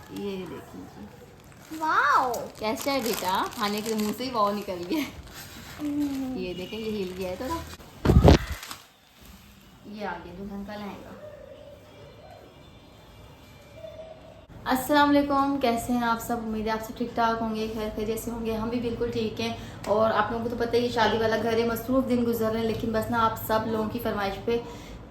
ये देखिए जी, वाओ। कैसा है बेटा? खाने के मुंह से ही वाव निकल गया। ये देखें, ये हिल गया है थोड़ा। ये आ गया दुल्हन का लहंगा। अस्सलाम वालेकुम, कैसे हैं आप सब? उम्मीद है आप सब ठीक ठाक होंगे, खैर खैरियत से होंगे। हम भी बिल्कुल ठीक हैं। और आप लोगों को तो पता ही है, शादी वाला घर है, मसरूफ़ दिन गुजर रहे हैं, लेकिन बस ना आप सब लोगों की फरमाइश पे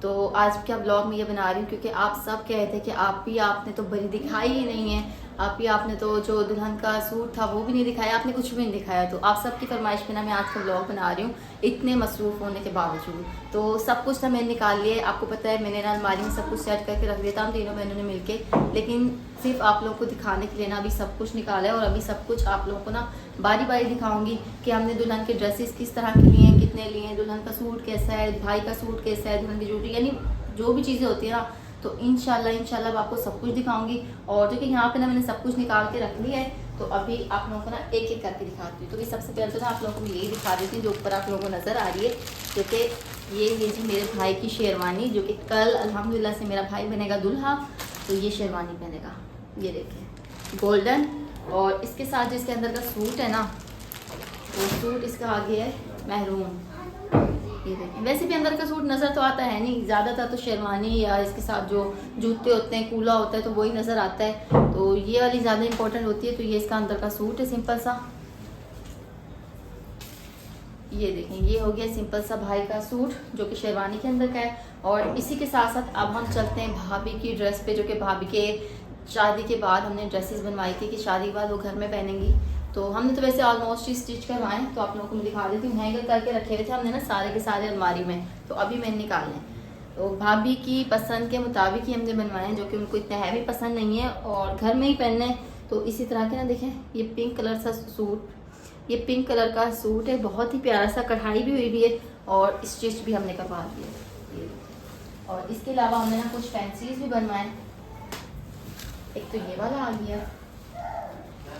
तो आज क्या ब्लॉग में ये बना रही हूँ, क्योंकि आप सब कह रहे थे कि आपने तो बड़ी दिखाई ही नहीं है, आपने तो जो दुल्हन का सूट था वो भी नहीं दिखाया, आपने कुछ भी नहीं दिखाया। तो आप सब की फरमाइश पे ना मैं आज का ब्लॉग बना रही हूँ, इतने मसरूफ़ होने के बावजूद। तो सब कुछ ना मैंने निकाल लिया। आपको पता है, मैंने ना अलमारी में सब कुछ सेट करके रख दिया था हम तीनों बहनों ने मिलके, लेकिन सिर्फ आप लोगों को दिखाने के लिए ना अभी सब कुछ निकाला है। और अभी सब कुछ आप लोगों को ना बारी बारी दिखाऊंगी कि हमने दुल्हन के ड्रेसेस किस तरह के लिए हैं, कितने लिए हैं, दुल्हन का सूट कैसा है, भाई का सूट कैसा है, दुल्हन की ज्वेलरी, यानी जो भी चीज़ें होती है ना, तो इंशाल्लाह आपको सब कुछ दिखाऊंगी। और जो कि यहाँ पे ना मैंने सब कुछ निकाल के रख लिया है, तो अभी आप लोगों को ना एक एक करके दिखाती हूँ। तो भी सबसे पहले तो ना आप लोगों को मैं यही दिखा देती हूँ जो ऊपर आप लोगों को नज़र आ रही है, जो कि ये जी मेरे भाई की शेरवानी, जो कि कल अल्हम्दुलिल्लाह से मेरा भाई बनेगा दूल्हा, तो ये शेरवानी पहनेगा। ये देखें, गोल्डन। और इसके साथ जो इसके अंदर का सूट है ना, वो सूट इसका आगे है मैरून। ये देखें, वैसे भी अंदर का सूट नज़र तो आता है नहीं, ज़्यादातर तो शेरवानी या इसके साथ जो जूते होते हैं, कूला होता है, तो वही नज़र आता है। तो ये वाली ज़्यादा इंपॉर्टेंट होती है। तो ये इसका अंदर का सूट है सिंपल सा। ये देखें, ये हो गया सिंपल सा भाई का सूट, जो कि शेरवानी के अंदर का है। और इसी के साथ साथ अब हम चलते हैं भाभी की ड्रेस पे, जो कि भाभी के शादी के बाद हमने ड्रेसेस बनवाई थी कि शादी के बाद वो घर में पहनेंगी। तो हमने तो वैसे ऑलमोस्ट ही स्टिच करवाए, तो आप लोगों को मैं दिखा देती हूँ। हैंगर करके रखे हुए थे हमने ना सारे के सारे अलमारी में, तो अभी मैंने निकालने। तो भाभी की पसंद के मुताबिक ही हमने बनवाए हैं, जो कि उनको इतना हैवी पसंद नहीं है और घर में ही पहनने। तो इसी तरह के ना देखें, ये पिंक कलर सा सूट, ये पिंक कलर का सूट है, बहुत ही प्यारा सा, कढ़ाई भी हुई है और स्टिच भी हमने करवा दिया। और इसके अलावा हमने ना कुछ फैंसीज भी बनवाए। एक तो ये वाला आ गया,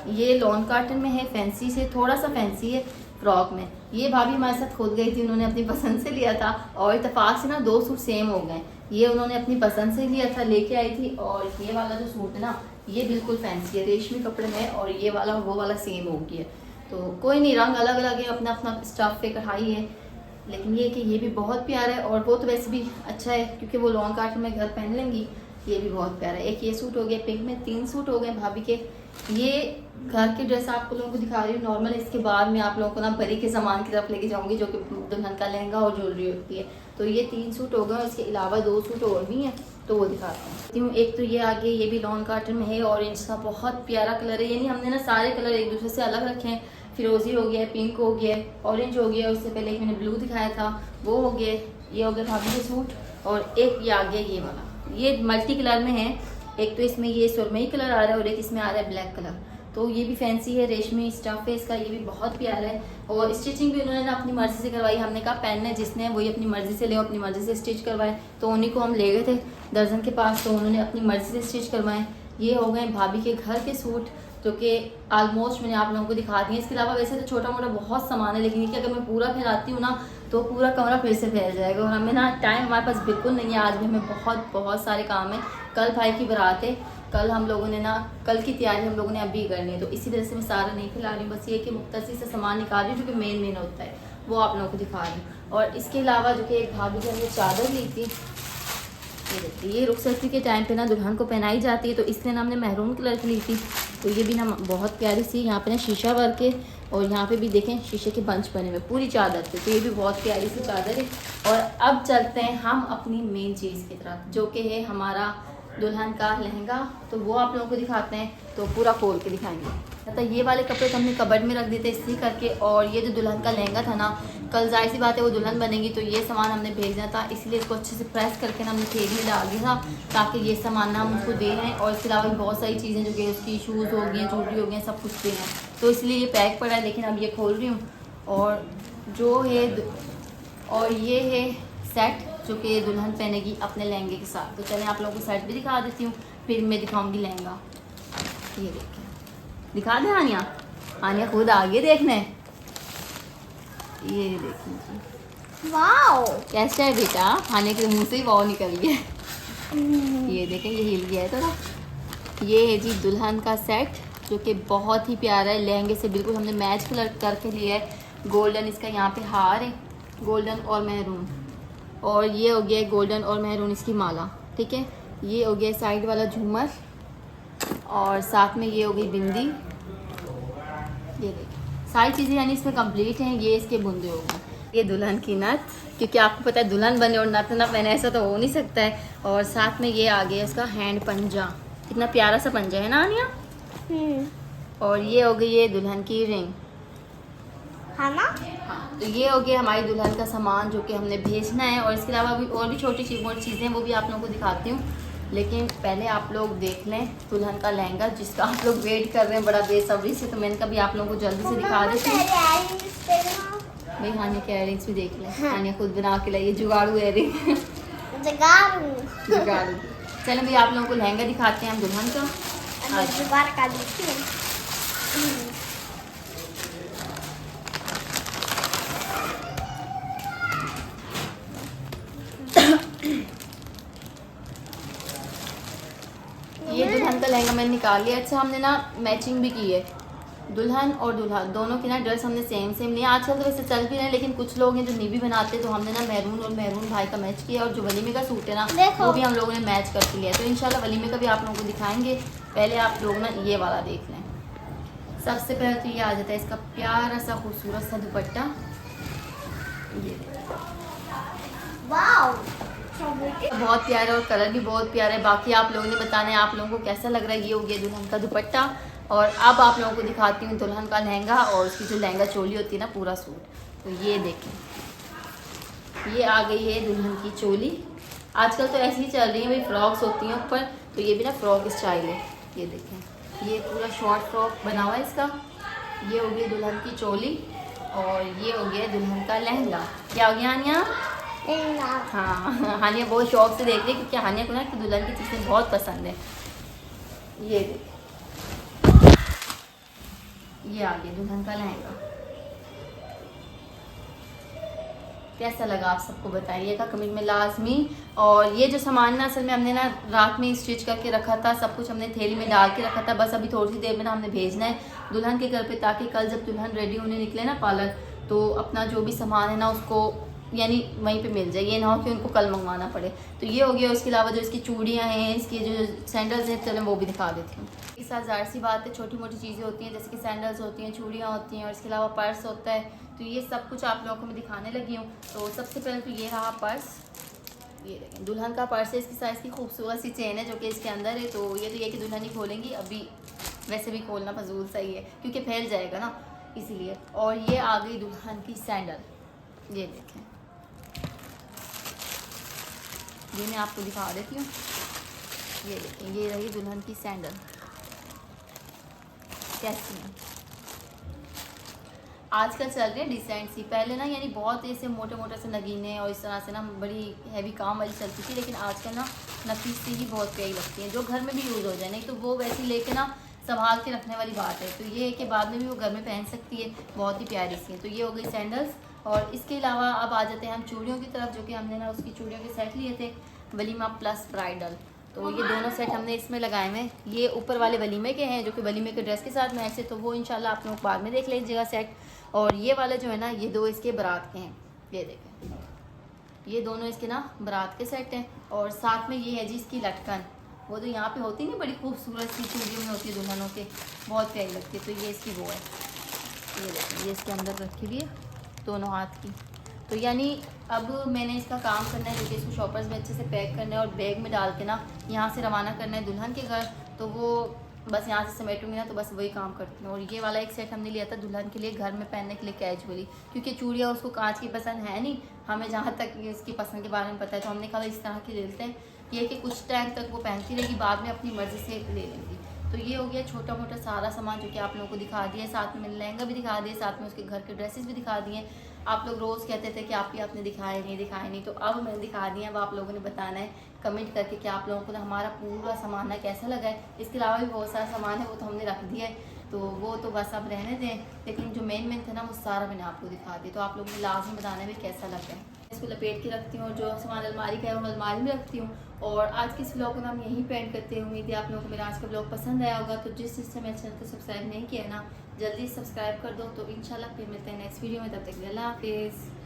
ये लॉन कॉटन में है, फैंसी से थोड़ा सा फैंसी है, फ्रॉक में। ये भाभी हमारे साथ खुद गई थी, उन्होंने अपनी पसंद से लिया था और इत्तेफाक से ना दो सूट सेम हो गए। ये उन्होंने अपनी पसंद से लिया था, लेके आई थी। और ये वाला जो सूट है ना, ये बिल्कुल फैंसी है, रेशमी कपड़े में, और ये वाला वो वाला सेम हो गया। तो कोई नहीं, रंग अलग अलग है, अपना अपना स्टफ पे कढ़ाई है, लेकिन ये कि ये भी बहुत प्यारा है। और वो तो वैसे भी अच्छा है, क्योंकि वो लॉन्ग काट में घर पहन लेंगी। ये भी बहुत प्यारा है। एक ये सूट हो गया पिंक में, 3 सूट हो गए भाभी के। ये घर के ड्रेस आप लोगों को दिखा रही हूँ नॉर्मल। इसके बाद मैं आप लोगों को ना परी के सामान की तरफ लेके जाऊंगी, जो कि दुल्हन का लहंगा और ज्वेलरी होती है। तो ये 3 सूट हो गए, इसके अलावा 2 सूट और भी हैं, तो वो दिखाती हूँ। एक तो ये आगे, ये भी लॉन कॉटन में है, ऑरेंज का बहुत प्यारा कलर है। यानी हमने ना सारे कलर एक दूसरे से अलग रखे हैं। फिरोजी हो गया, पिंक हो गया, ऑरेंज हो गया, उससे पहले एक मैंने ब्लू दिखाया था, वो हो गया। ये हो गया भाभी के सूट। और एक ये आ गया ये वाला, ये मल्टी कलर में है। एक तो इसमें ये सुरमई कलर आ रहा है और एक इसमें आ रहा है ब्लैक कलर। तो ये भी फैंसी है, रेशमी स्टफ है इसका, ये भी बहुत प्यारा है। और स्टिचिंग भी उन्होंने ना अपनी मर्जी से करवाई। हमने कहा पहनना है जिसने, वही अपनी मर्जी से ले, अपनी मर्जी से स्टिच करवाए। तो उन्हीं को हम ले गए थे दर्जन के पास, तो उन्होंने अपनी मर्जी से स्टिच करवाए। ये हो गए भाभी के घर के सूट, जो कि ऑलमोस्ट मैंने आप लोगों को दिखा दिए। इसके अलावा वैसे तो छोटा मोटा बहुत सामान है, लेकिन ये कि अगर मैं पूरा फैलाती हूँ ना, तो पूरा कमरा फिर से फैल जाएगा। और हमें ना टाइम हमारे पास बिल्कुल नहीं है, आज भी हमें बहुत सारे काम है। कल भाई की बारात है, कल हम लोगों ने ना, कल की तैयारी हम लोगों ने अभी करनी है, तो इसी तरह से मैं सारा नहीं फैला रही हूँ। बस ये कि मुख्तसर से सामान निकाल रही हूँ, जो कि मेन होता है, वो आप लोगों को दिखा रही हूँ। और इसके अलावा जो कि एक भाभी की हमने चादर ली थी, ये देखिए, ये रुखसती के टाइम पे ना दुल्हन को पहनाई जाती है, तो इसलिए ना हमने मेहरून कलर की ली थी। तो ये भी ना बहुत प्यारी सी, यहाँ पे ना शीशा वर्क है, और यहाँ पे भी देखें शीशे के बंच बने हुए पूरी चादर पे। तो ये भी बहुत प्यारी सी चादर है। और अब चलते हैं हम अपनी मेन चीज़ की तरफ, जो कि है हमारा दुल्हन का लहंगा। तो वो आप लोगों को दिखाते हैं, तो पूरा खोल के दिखाएंगे। मतलब ये वाले कपड़े तो हमने कबर्ड में रख दिए थे इसी करके। और ये जो दुल्हन का लहंगा था ना, कल जाहिर सी बात है वो दुल्हन बनेगी, तो ये सामान हमने भेजना था, इसलिए इसको अच्छे से प्रेस करके ना हमने थैली में डाल दिया था, ताकि ये सामान ना हम उसको दे हैं। और इसके अलावा भी बहुत सारी चीज़ें, जो कि उसकी शूज़ हो गई, ज्वेलरी हो गई, सब कुछ दे हैं, तो इसलिए ये पैक पड़ा है। लेकिन अब ये खोल रही हूँ। और जो है, और ये है सेट, जो कि दुल्हन पहनेगी अपने लहंगे के साथ। तो चलें आप लोगों को सेट भी दिखा देती हूँ, फिर मैं दिखाऊंगी लहंगा। ये देखिए, दिखा दें आनिया? आनिया खुद आ गई देखने। ये देखिए जी, वाओ। कैसा है बेटा? खाने के मुंह से ही वाव निकल गया। ये देखें, ये हिल गया है थोड़ा। ये है जी दुल्हन का सेट जो कि बहुत ही प्यारा है, लहंगे से बिल्कुल हमने मैच कलर करके लिया है। गोल्डन इसका यहाँ पे हार है, गोल्डन और मेहरून, और ये हो गया गोल्डन और मेहरून इसकी माला, ठीक है। ये हो गया साइड वाला झूमर, और साथ में ये हो गई बिंदी। ये देखिए सारी चीज़ें यानी इसमें कंप्लीट हैं। ये इसके बूंदे हो गए। ये दुल्हन की नथ, क्योंकि आपको पता है दुल्हन बने और नथ ना पहने ऐसा तो हो नहीं सकता है। और साथ में ये आ गया इसका हैंड पंजा, कितना प्यारा सा पंजा है ना आनिया। और ये हो गई ये दुल्हन की रिंग, है ना। हाँ, तो ये हो गया हमारी दुल्हन का सामान जो कि हमने भेजना है। और इसके अलावा भी और भी छोटी मोटी चीज़ें वो भी आप लोगों को दिखाती हूँ, लेकिन पहले आप लोग देख लें दुल्हन का लहंगा जिसका आप लोग वेट कर रहे हैं बड़ा बेसब्री से। तो मैंने कभी आप लोगों को जल्दी से दिखा देती हूँ। भाई हानिया के इयरिंग्स भी देख लें। हानिया खुद बना के लाई जुगाड़ू इयरिंग। जुगाड़ू। चलो भाई आप लोगों को लहंगा दिखाते हैं हम दुल्हन का। ये दुल्हन का लहंगा मैंने निकाल लिया। अच्छा हमने ना मैचिंग भी की है, दुल्हन और दूल्हा दोनों की ना ड्रेस हमने सेम नहीं। आजकल तो वैसे चल भी रहे हैं, लेकिन कुछ लोग हैं जो नीवी बनाते हैं, तो हमने ना मैरून और मैरून भाई का मैच किया। और जो वलीमे का सूट है ना वो भी हम लोगों ने मैच करके लिया। तो इंशाल्लाह वलीमे का भी आप लोगों को दिखाएंगे। पहले आप लोग ना ये वाला देख लें। सबसे पहले तो ये आ जाता है इसका प्यारा सा खूबसूरत सा दुपट्टा। ये बहुत प्यारा और कलर भी बहुत प्यारा है। बाकी आप लोगों ने बताना है आप लोगों को कैसा लग रहा है। ये हो गया दुल्हन का दुपट्टा। और अब आप लोगों को दिखाती हूँ दुल्हन का लहंगा और उसकी जो लहंगा चोली होती है ना पूरा सूट। तो ये देखें, ये आ गई है दुल्हन की चोली। आजकल तो ऐसी ही चल रही है भाई, फ्रॉक्स होती हैं ऊपर, तो ये भी ना फ्रॉक स्टाइल है। ये देखें ये पूरा शॉर्ट फ्रॉक बना हुआ है इसका। ये हो गई दुल्हन की चोली और ये हो गया दुल्हन का लहंगा। क्या हो गया हानिया? हाँ हानिया बहुत शौक से देख रही है, क्योंकि हानिया को ना दुल्हन की चीज़ें बहुत पसंद है। ये देखें ये आ गया दुल्हन का लहंगा। कैसा लगा आप सबको बताइएगा कमेंट में लाजमी। और ये जो सामान ना असल में हमने ना रात में स्टिच करके रखा था, सब कुछ हमने थैली में डाल के रखा था। बस अभी थोड़ी सी देर में ना हमने भेजना है दुल्हन के घर पे, ताकि कल जब दुल्हन रेडी होने निकले ना पार्लर, तो अपना जो भी सामान है ना उसको यानी वहीं पे मिल जाए। ये ना हो कि उनको कल मंगवाना पड़े। तो ये हो गया। उसके अलावा जो इसकी चूड़ियाँ हैं, इसकी जो सैंडल्स हैं, चलो वो भी दिखा देती हूँ। इस साथ ज़ाहिर सी बात है छोटी मोटी चीज़ें होती हैं, जैसे कि सैंडल्स होती हैं, चूड़ियाँ होती हैं, और इसके अलावा पर्स होता है। तो ये सब कुछ आप लोगों को मैं दिखाने लगी हूँ। तो सबसे पहले तो ये रहा पर्स। ये देखें दुल्हन का पर्स है, इसकी साइज़ की खूबसूरत सी चेन है जो कि इसके अंदर है। तो ये कि दुल्हन ही खोलेंगी, अभी वैसे भी खोलना फजूल सही है क्योंकि फैल जाएगा ना, इसीलिए। और ये आ गई दुल्हन की सैंडल। ये देखें, ये मैं आपको दिखा देती हूँ। ये देखें, ये रही दुल्हन की सैंडल। कैसी है? आजकल चल रही है डिसेंट सी। पहले ना यानी बहुत ऐसे मोटे मोटे से नगीने और इस तरह से ना बड़ी हैवी काम वाली चलती थी, लेकिन आजकल ना नफीस सी ही बहुत प्यारी लगती है, जो घर में भी यूज़ हो जाए। नहीं तो वो वैसे लेके ना संभाल के रखने वाली बात है। तो ये है कि बाद में भी वो घर में पहन सकती है, बहुत ही प्यारी सी है। तो ये हो गई सैंडल्स। और इसके अलावा अब आ जाते हैं हम चूड़ियों की तरफ, जो कि हमने ना उसकी चूड़ियों के सेट लिए थे वलीमा प्लस ब्राइडल। तो ये दोनों सेट हमने इसमें लगाए हुए हैं। ये ऊपर वाले वलीमे के हैं जो कि वलीमे के ड्रेस के साथ मैच है, तो वो इंशाल्लाह आप लोग बाद में देख लीजिएगा सेट। और ये वाले जो है ना ये दो इसके बारात के हैं। ये देखें, ये दोनों इसके ना बारात के सेट हैं। और साथ में ये है जी इसकी लटकन, वो तो यहाँ पे होती नहीं, बड़ी खूबसूरत सी चूड़ियों में होती है दुल्हनों के, बहुत प्यारी लगती है। तो ये इसकी वो है। ये देखें, ये इसके अंदर रखी हुई है दोनों हाथ की। तो यानी अब मैंने इसका काम करना है, जो कि इसको शॉपर्स में अच्छे से पैक करना है और बैग में डाल के ना यहाँ से रवाना करना है दुल्हन के घर। तो वो बस यहाँ से समेटूंगी ना, तो बस वही काम करती हूँ। और ये वाला एक सेट हमने लिया था दुल्हन के लिए घर में पहनने के लिए कैजुअली, क्योंकि चूड़ियाँ उसको कांच की पसंद है नहीं, हमें जहाँ तक इसकी पसंद के बारे में पता है। तो हमने कहा इस तरह की ले लेते हैं, ये कि कुछ टाइम तक वो पहनती रहेगी, बाद में अपनी मर्ज़ी से ले लेंगी। तो ये हो गया छोटा मोटा सारा सामान जो कि आप लोगों को दिखा दिया। साथ में मैंने लहंगा भी दिखा दिया, साथ में उसके घर के ड्रेसेस भी दिखा दिए। आप लोग रोज़ कहते थे कि आप ही आपने दिखाए नहीं, तो अब मैंने दिखा दिया। अब आप लोगों ने बताना है कमेंट करके कि आप लोगों को ना हमारा पूरा सामान है कैसा लगा है। इसके अलावा भी बहुत सारा सामान है, वो तो हमने रख दिया है, तो वो तो बस अब रहने दें। लेकिन जो मेन था ना वो सारा मैंने आपको दिखा दिया। तो आप लोगों ने लाजमी बताना है भी कैसा लगा है। इसको लपेट के रखती हूँ, जो सामान अलमारी का है वो अलमारी में रखती हूँ। और आज के इस व्लॉग को हम यहीं पे एंड करते हैं। उम्मीद है आप लोगों को मेरा आज का व्लॉग पसंद आया होगा। तो जिस चीज़ से मेरे चैनल को सब्सक्राइब नहीं किया ना, जल्दी सब्सक्राइब कर दो। तो इंशाल्लाह फिर मिलते हैं नेक्स्ट वीडियो में, तब तक अल्लाह हाफिज़।